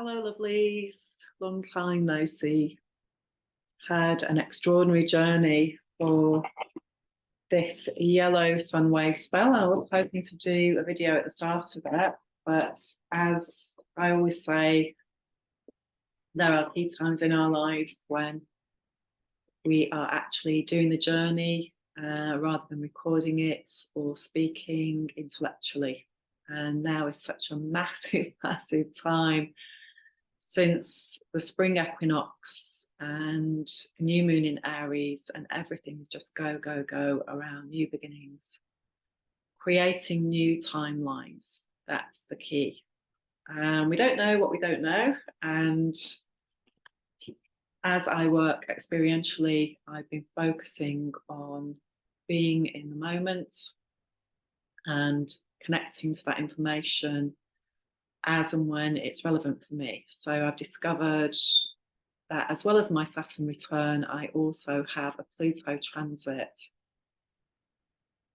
Hello, lovelies. Long time no see. Had an extraordinary journey for this yellow sun wave spell. I was hoping to do a video at the start of it, but as I always say, there are key times in our lives when we are actually doing the journey rather than recording it or speaking intellectually. And now is such a massive, massive time since the spring equinox and the new moon in Aries, and everything's just go, go, go around new beginnings, creating new timelines. That's the key. We don't know what we don't know. And as I work experientially, I've been focusing on being in the moment and connecting to that information as and when it's relevant for me. So I've discovered that as well as my Saturn return, I also have a Pluto transit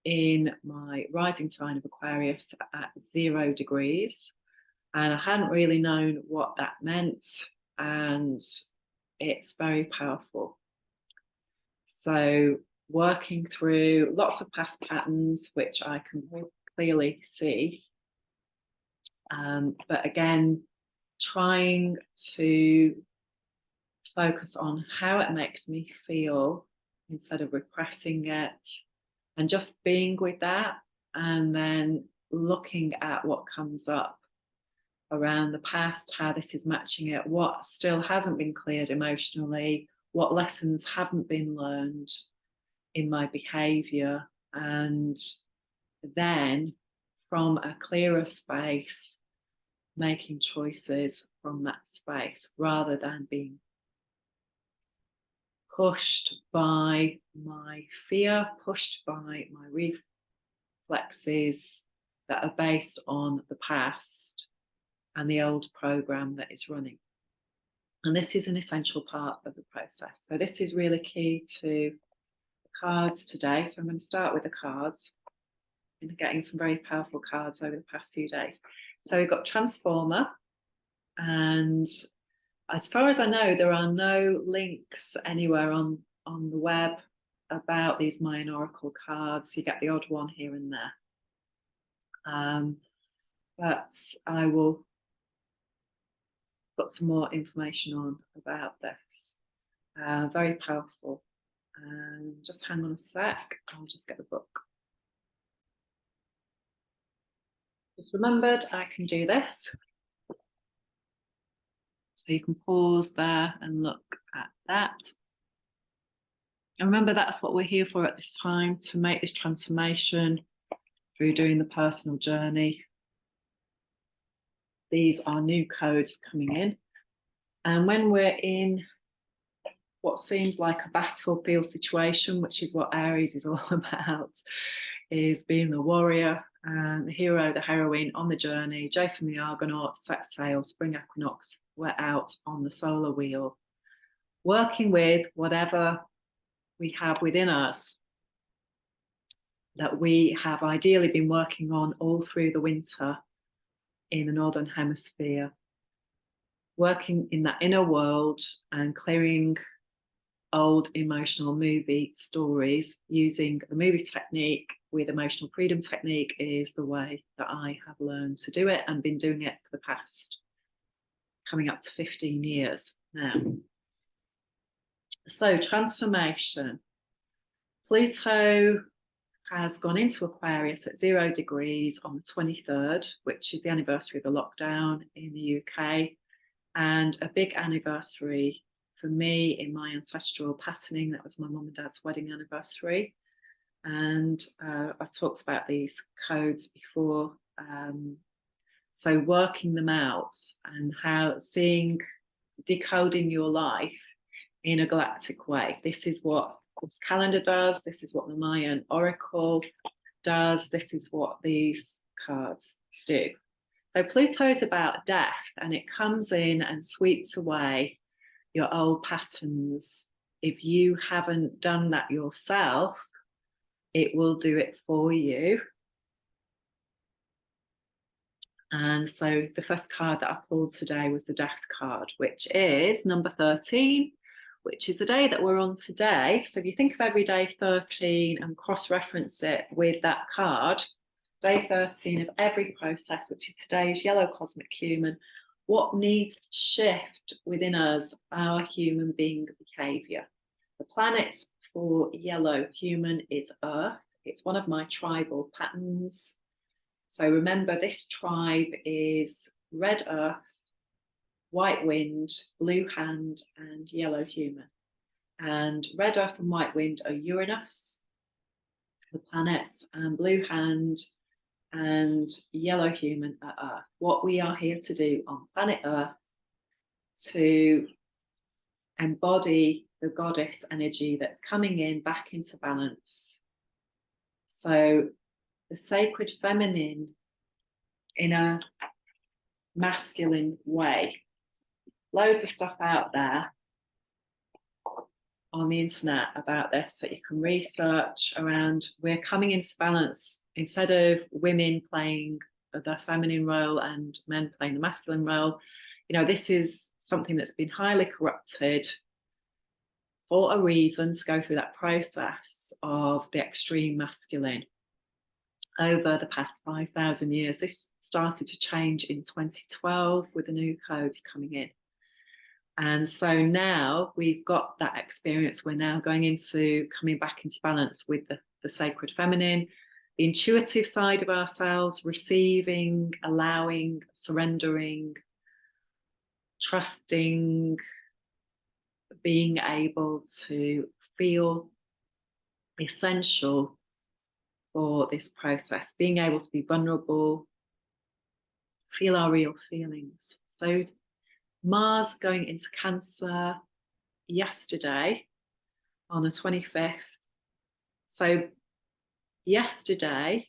in my rising sign of Aquarius at 0 degrees. And I hadn't really known what that meant. And it's very powerful. So working through lots of past patterns, which I can clearly see. But again, trying to focus on how it makes me feel instead of repressing it, and just being with that, and then looking at what comes up around the past, how this is matching it, what still hasn't been cleared emotionally, what lessons haven't been learned in my behavior, and then from a clearer space, making choices from that space rather than being pushed by my fear, pushed by my reflexes that are based on the past and the old program that is running. And this is an essential part of the process. So this is really key to the cards today. So I'm going to start with the cards. I've been getting some very powerful cards over the past few days. So we've got Transformer, and as far as I know, there are no links anywhere on the web about these Mayan Oracle cards. You get the odd one here and there. But I will put some more information on about this. Very powerful. Just hang on a sec. I'll just get the book. Just remembered I can do this. So you can pause there and look at that. And remember, that's what we're here for at this time, to make this transformation through doing the personal journey. These are new codes coming in. And when we're in what seems like a battlefield situation, which is what Aries is all about, is being the warrior and the hero, the heroine on the journey. Jason the Argonaut, set sail, spring equinox, we're out on the solar wheel, working with whatever we have within us that we have ideally been working on all through the winter in the Northern Hemisphere, working in that inner world and clearing old emotional movie stories using the movie technique with emotional freedom technique is the way that I have learned to do it and been doing it for the past coming up to 15 years now. So transformation. Pluto has gone into Aquarius at 0 degrees on the 23rd, which is the anniversary of the lockdown in the UK, and a big anniversary for me in my ancestral patterning. That was my mum and dad's wedding anniversary. And I've talked about these codes before. So working them out and how decoding your life in a galactic way. This is what this calendar does. This is what the Mayan Oracle does. This is what these cards do. So Pluto is about death, and it comes in and sweeps away your old patterns. If you haven't done that yourself, it will do it for you. And so the first card that I pulled today was the Death card, which is number 13, which is the day that we're on today. So if you think of every day 13 and cross-reference it with that card, day 13 of every process, which is today's yellow cosmic human, what needs to shift within us, our human being behavior. The planet for yellow human is Earth. It's one of my tribal patterns. So remember, this tribe is red earth, white wind, blue hand, and yellow human. And red earth and white wind are Uranus, the planet, and blue hand and yellow human are Earth. What we are here to do on planet Earth to embody the goddess energy that's coming in back into balance. So the sacred feminine in a masculine way. Loads of stuff out there on the internet about this that you can research around. We're coming into balance. Instead of women playing the feminine role and men playing the masculine role, you know, this is something that's been highly corrupted for a reason, to go through that process of the extreme masculine over the past 5,000 years. This started to change in 2012 with the new codes coming in. And so now we've got that experience. We're now going into coming back into balance with the sacred feminine, the intuitive side of ourselves, receiving, allowing, surrendering, trusting, being able to feel essential for this process, being able to be vulnerable, feel our real feelings. So Mars going into Cancer yesterday on the 25th. So yesterday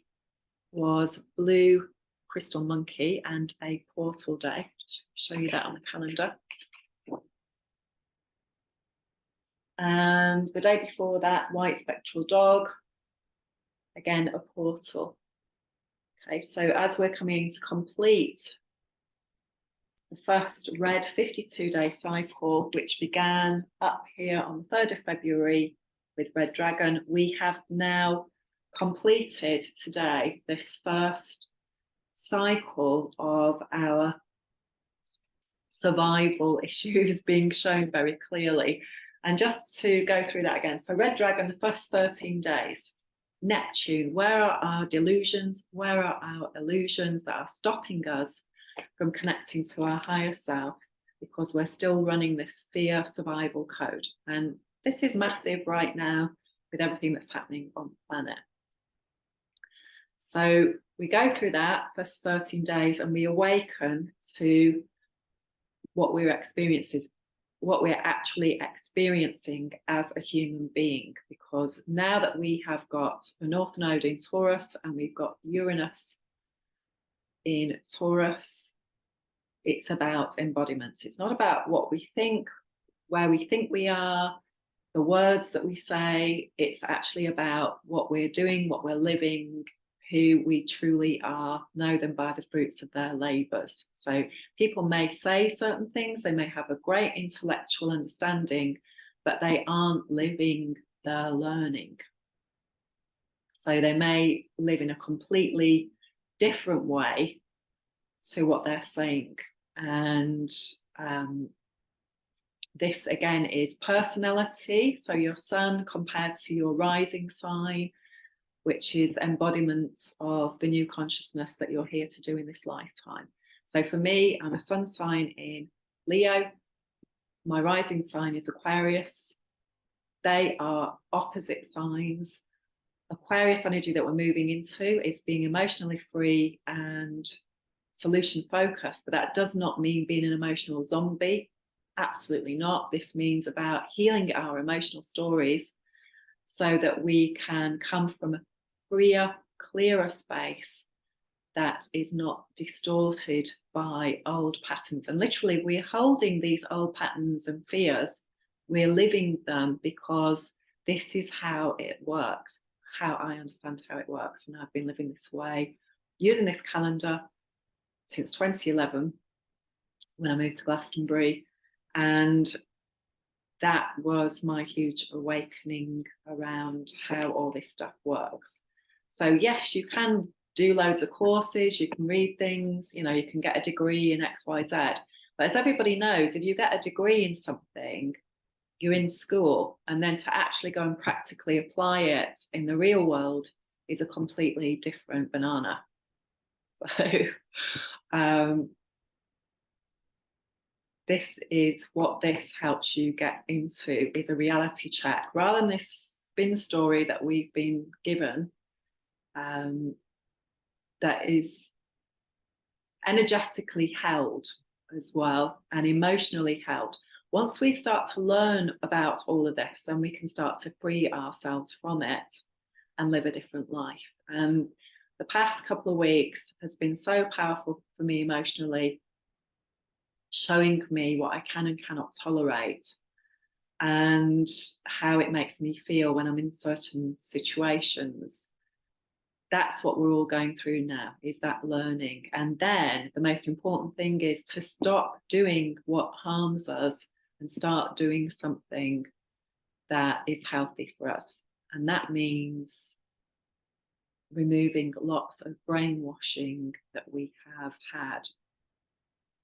was Blue Crystal Monkey and a portal day. Just show you that on the calendar. And the day before that, White Spectral Dog, again, a portal. Okay, so as we're coming to complete the first red 52-day cycle, which began up here on the 3rd of February with Red Dragon, we have now completed today this first cycle of our survival issues being shown very clearly. And just to go through that again, so Red Dragon, the first 13 days, Neptune, where are our delusions? Where are our illusions that are stopping us from connecting to our higher self? Because we're still running this fear survival code. And this is massive right now with everything that's happening on the planet. So we go through that first 13 days and we awaken to what we're experiencing, what we're actually experiencing as a human being. Because now that we have got the North Node in Taurus and we've got Uranus in Taurus, it's about embodiment. It's not about what we think, where we think we are, the words that we say. It's actually about what we're doing, what we're living, who we truly are. Know them by the fruits of their labors. So people may say certain things, they may have a great intellectual understanding, but they aren't living their learning. So they may live in a completely different way to what they're saying. And this again is personality. So your sun compared to your rising sign, which is embodiment of the new consciousness that you're here to do in this lifetime. So for me, I'm a sun sign in Leo. My rising sign is Aquarius. They are opposite signs. Aquarius energy that we're moving into is being emotionally free and solution focused, but that does not mean being an emotional zombie. Absolutely not. This means about healing our emotional stories so that we can come from a freer, clearer space that is not distorted by old patterns. And literally, we're holding these old patterns and fears. We're living them because this is how it works, how I understand how it works. And I've been living this way, using this calendar since 2011 when I moved to Glastonbury. And that was my huge awakening around how all this stuff works. So yes, you can do loads of courses, you can read things, you know, you can get a degree in XYZ. But as everybody knows, if you get a degree in something, you're in school, and then to actually go and practically apply it in the real world is a completely different banana. So this is what this helps you get into, is a reality check rather than this spin story that we've been given, that is energetically held as well and emotionally held. Once we start to learn about all of this, then we can start to free ourselves from it and live a different life. And the past couple of weeks has been so powerful for me emotionally, showing me what I can and cannot tolerate and how it makes me feel when I'm in certain situations. That's what we're all going through now, is that learning. And then the most important thing is to stop doing what harms us and start doing something that is healthy for us. And that means removing lots of brainwashing that we have had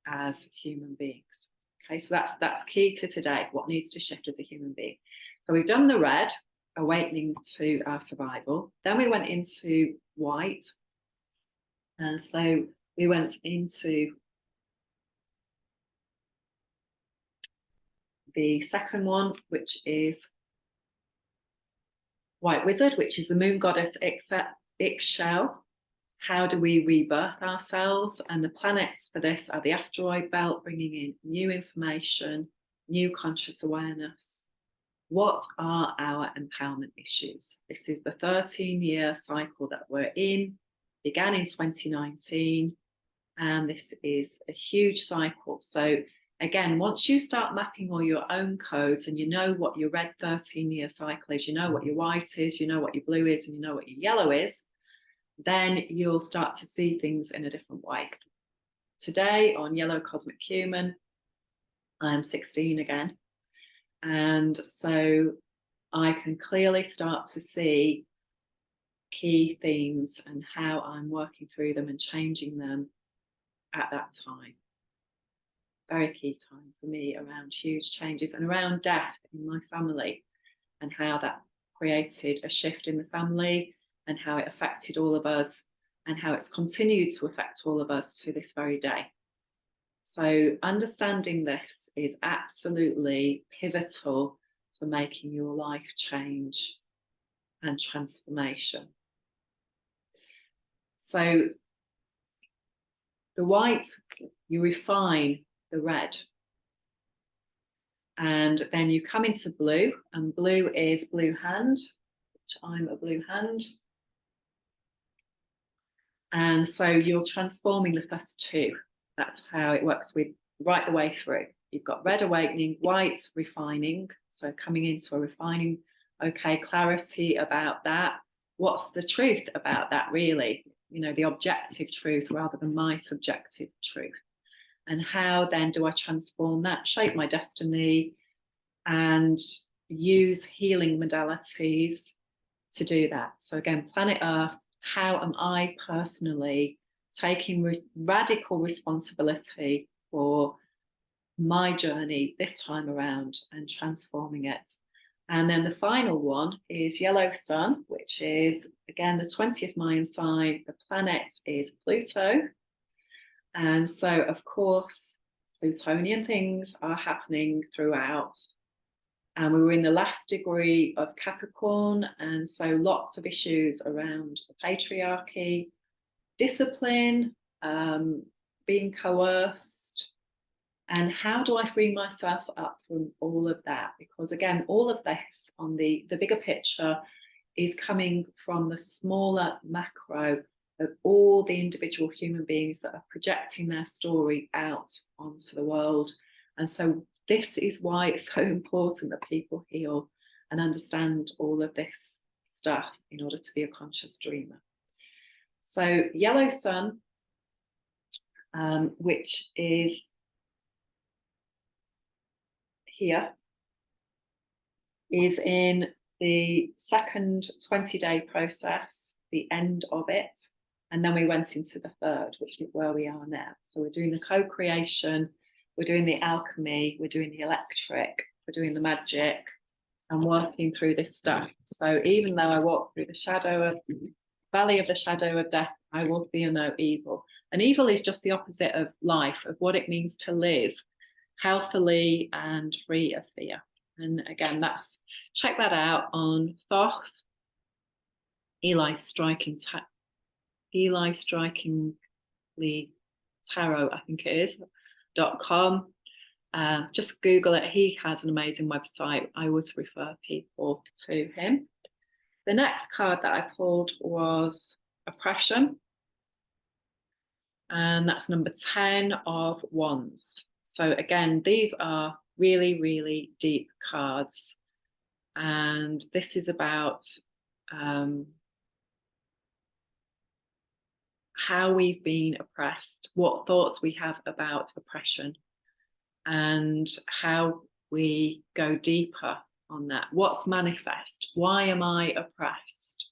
as human beings. Okay, so that's key to today, what needs to shift as a human being. So we've done the red, awakening to our survival. Then we went into white. And so we went into the second one, which is White Wizard, which is the moon goddess Ixchel. How do we rebirth ourselves? And the planets for this are the asteroid belt, bringing in new information, new conscious awareness. What are our empowerment issues? This is the 13-year cycle that we're in, began in 2019, and this is a huge cycle. So again, once you start mapping all your own codes and you know what your red 13-year cycle is, you know what your white is, you know what your blue is, and you know what your yellow is, then you'll start to see things in a different way. Today on Yellow Cosmic Human, I'm 16 again. And so I can clearly start to see key themes and how I'm working through them and changing them at that time. Very key time for me around huge changes and around death in my family, and how that created a shift in the family and how it affected all of us and how it's continued to affect all of us to this very day. So understanding this is absolutely pivotal to making your life change and transformation. So the white, you refine the red. And then you come into blue, and blue is blue hand, which I'm a blue hand. And so you're transforming the first two. That's how it works with right the way through. You've got red awakening, white refining. So coming into a refining, okay, clarity about that. What's the truth about that really? You know, the objective truth rather than my subjective truth. And how then do I transform that, shape my destiny, and use healing modalities to do that? So again, planet Earth, how am I personally taking radical responsibility for my journey this time around and transforming it? And then the final one is Yellow Sun, which is, again, the 20th Mayan sign. The planet is Pluto. And so, of course, Plutonian things are happening throughout. And we were in the last degree of Capricorn, and so lots of issues around the patriarchy, discipline, being coerced, and how do I free myself up from all of that? Because again, all of this on the bigger picture is coming from the smaller macro of all the individual human beings that are projecting their story out onto the world. And so this is why it's so important that people heal and understand all of this stuff in order to be a conscious dreamer. So Yellow Sun, which is here, is in the second 20-day process, the end of it. And then we went into the third, which is where we are now. So we're doing the co-creation, we're doing the alchemy, we're doing the electric, we're doing the magic, and working through this stuff. So even though I walk through the valley of the shadow of death, I will fear no evil. And evil is just the opposite of life, of what it means to live healthily and free of fear. And again, check that out on Thoth, Eli Strikingly Tarot, I think it is, .com. Just Google it. He has an amazing website. I would refer people to him. The next card that I pulled was Oppression. And that's number 10 of Wands. So again, these are really, really deep cards. And this is about how we've been oppressed, what thoughts we have about oppression, and how we go deeper on that. What's manifest? Why am I oppressed?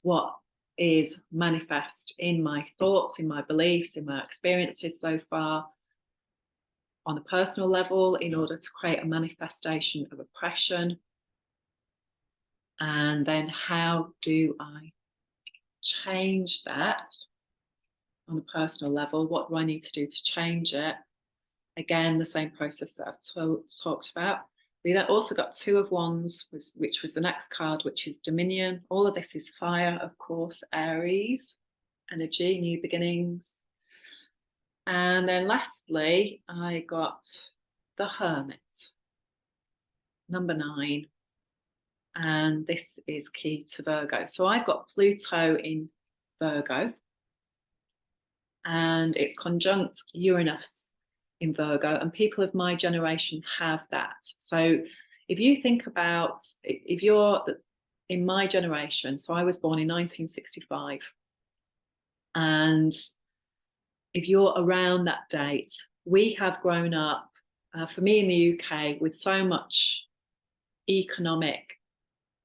What is manifest in my thoughts, in my beliefs, in my experiences so far on a personal level in order to create a manifestation of oppression? And then how do I change that on a personal level? What do I need to do to change it? Again, the same process that I've talked about. We then also got 2 of Wands, which was the next card, which is Dominion. All of this is fire, of course, Aries energy, new beginnings. And then lastly, I got the Hermit, number 9. And this is key to Virgo. So I've got Pluto in Virgo, and it's conjunct Uranus in Virgo, and people of my generation have that. So if you think about, if you're in my generation, so I was born in 1965, and if you're around that date, we have grown up, for me in the UK, with so much economic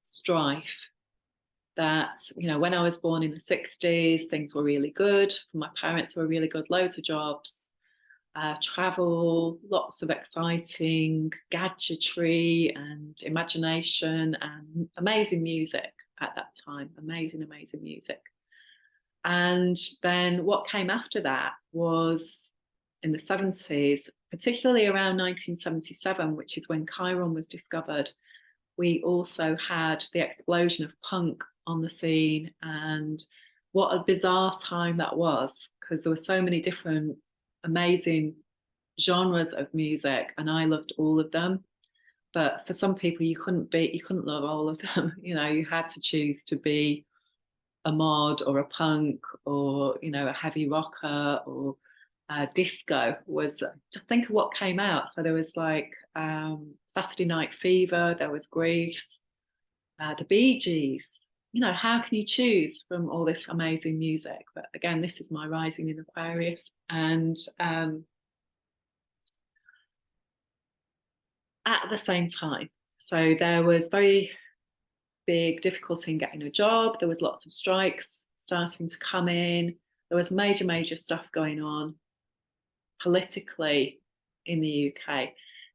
strife that, you know, when I was born in the 60s, things were really good. My parents were really good, loads of jobs, travel, lots of exciting gadgetry and imagination and amazing music at that time, amazing music. And then what came after that was in the 70s, particularly around 1977, which is when Chiron was discovered. We also had the explosion of punk on the scene, and what a bizarre time that was, because there were so many different amazing genres of music, and I loved all of them. But for some people, you couldn't love all of them. You know, you had to choose to be a mod or a punk or, you know, a heavy rocker, or disco. Was just think of what came out. So there was like Saturday Night Fever, there was Grease, the Bee Gees. You know, how can you choose from all this amazing music? But again, this is my rising in Aquarius, and at the same time, so there was very big difficulty in getting a job. There was lots of strikes starting to come in. There was major stuff going on politically in the UK.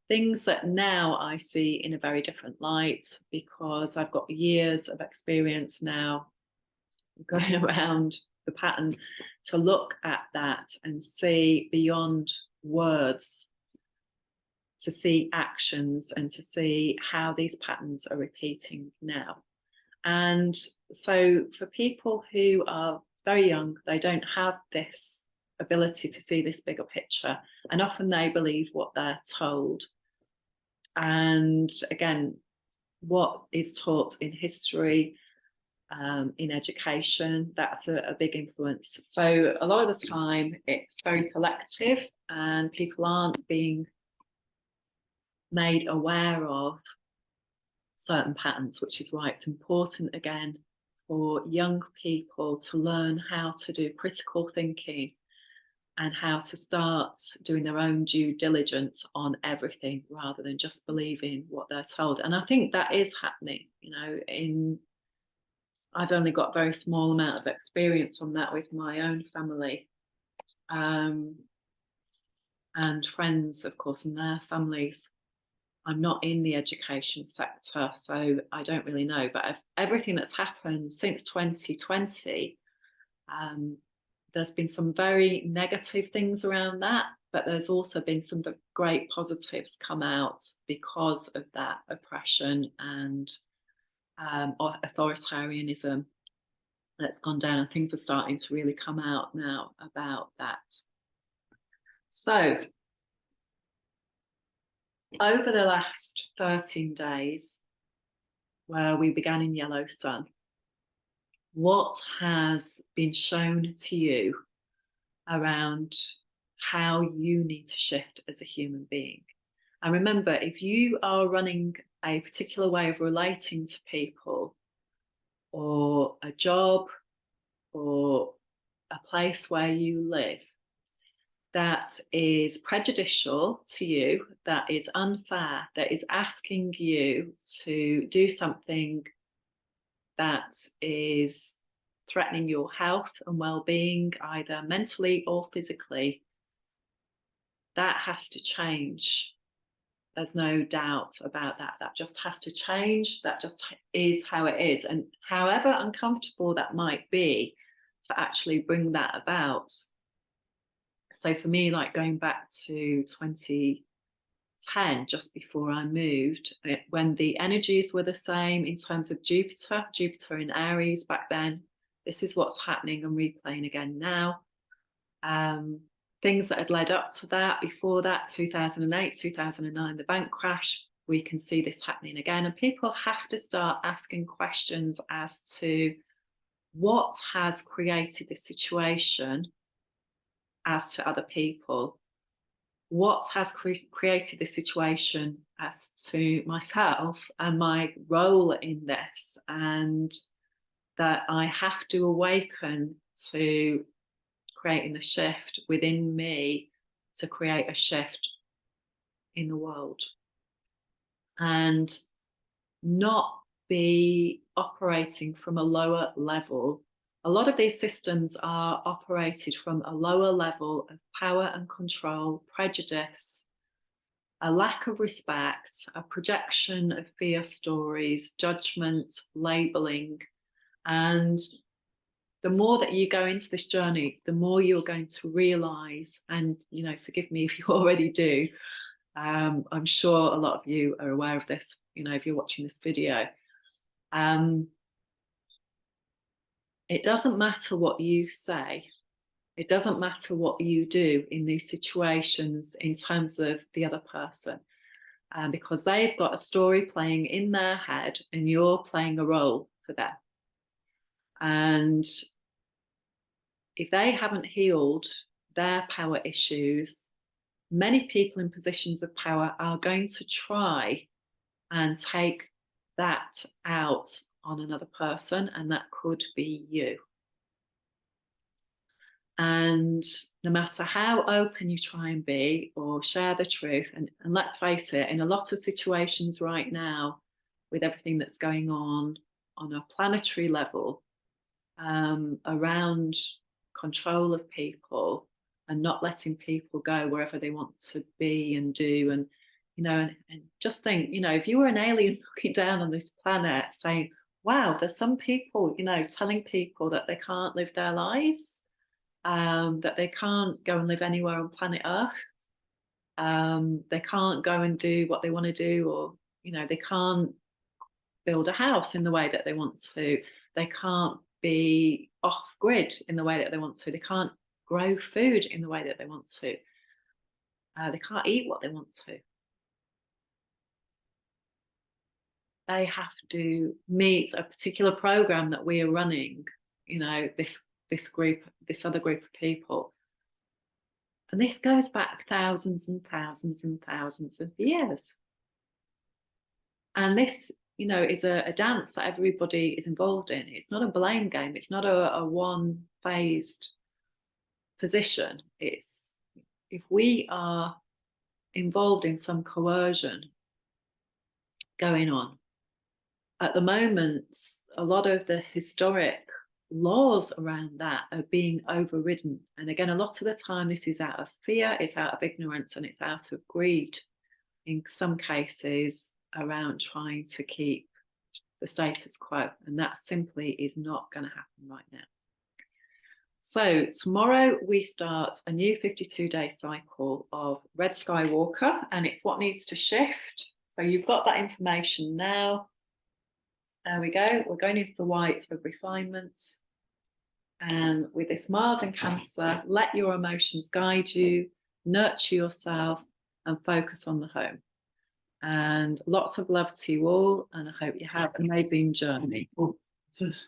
Things that now I see in a very different light, because I've got years of experience now going around the pattern to look at that and see beyond words, to see actions, and to see how these patterns are repeating now. And so for people who are very young, they don't have this ability to see this bigger picture, and often they believe what they're told. And again, what is taught in history, in education, that's a big influence. So a lot of the time it's very selective, and people aren't being made aware of certain patterns, which is why it's important again for young people to learn how to do critical thinking and how to start doing their own due diligence on everything rather than just believing what they're told. And I think that is happening, I've only got a very small amount of experience on that with my own family, and friends, of course, and their families. I'm not in the education sector, so I don't really know. But everything that's happened since 2020, there's been some very negative things around that, but there's also been some great positives come out because of that oppression and authoritarianism that's gone down, and things are starting to really come out now about that. So over the last 13 days, where we began in yellow sun, what has been shown to you around how you need to shift as a human being? And remember, if you are running a particular way of relating to people, or a job, or a place where you live, that is prejudicial to you, that is unfair, that is asking you to do something that is threatening your health and well-being, either mentally or physically, that has to change. There's no doubt about that. That just has to change. That just is how it is. And however uncomfortable that might be to actually bring that about. So for me, like going back to 2010, just before I moved, when the energies were the same in terms of Jupiter in Aries back then, this is what's happening and replaying again now. Things that had led up to that, before that, 2008, 2009, the bank crash, we can see this happening again. And people have to start asking questions as to what has created this situation as to other people. What has created this situation as to myself and my role in this, and that I have to awaken to creating the shift within me to create a shift in the world, and not be operating from a lower level. A lot of these systems are operated from a lower level of power and control, prejudice, a lack of respect, a projection of fear stories, judgment, labeling. And the more that you go into this journey, the more you're going to realize, and forgive me if you already do, I'm sure a lot of you are aware of this, if you're watching this video. It doesn't matter what you say. It doesn't matter what you do in these situations in terms of the other person, because they've got a story playing in their head and you're playing a role for them. And if they haven't healed their power issues, many people in positions of power are going to try and take that out on another person, and that could be you. And no matter how open you try and be or share the truth, and let's face it, in a lot of situations right now, with everything that's going on a planetary level, around control of people and not letting people go wherever they want to be and do, and and just think, if you were an alien looking down on this planet saying, wow, there's some people, telling people that they can't live their lives, that they can't go and live anywhere on planet Earth, they can't go and do what they want to do, or they can't build a house in the way that they want to, they can't be off grid in the way that they want to, they can't grow food in the way that they want to, they can't eat what they want to. They have to meet a particular program that we are running, this group, this other group of people. And this goes back thousands and thousands and thousands of years. And this, is a dance that everybody is involved in. It's not a blame game. It's not a one-phased position. It's if we are involved in some coercion going on at the moment, a lot of the historic laws around that are being overridden. And again, a lot of the time, this is out of fear, it's out of ignorance, and it's out of greed. In some cases, around trying to keep the status quo. And that simply is not going to happen right now. So tomorrow we start a new 52-day cycle of Red Skywalker, and it's what needs to shift. So you've got that information now. There we go. We're going into the white of refinement. And with this Mars in Cancer, let your emotions guide you, nurture yourself, and focus on the home. And lots of love to you all, and I hope you have an amazing journey. Oh, what's this?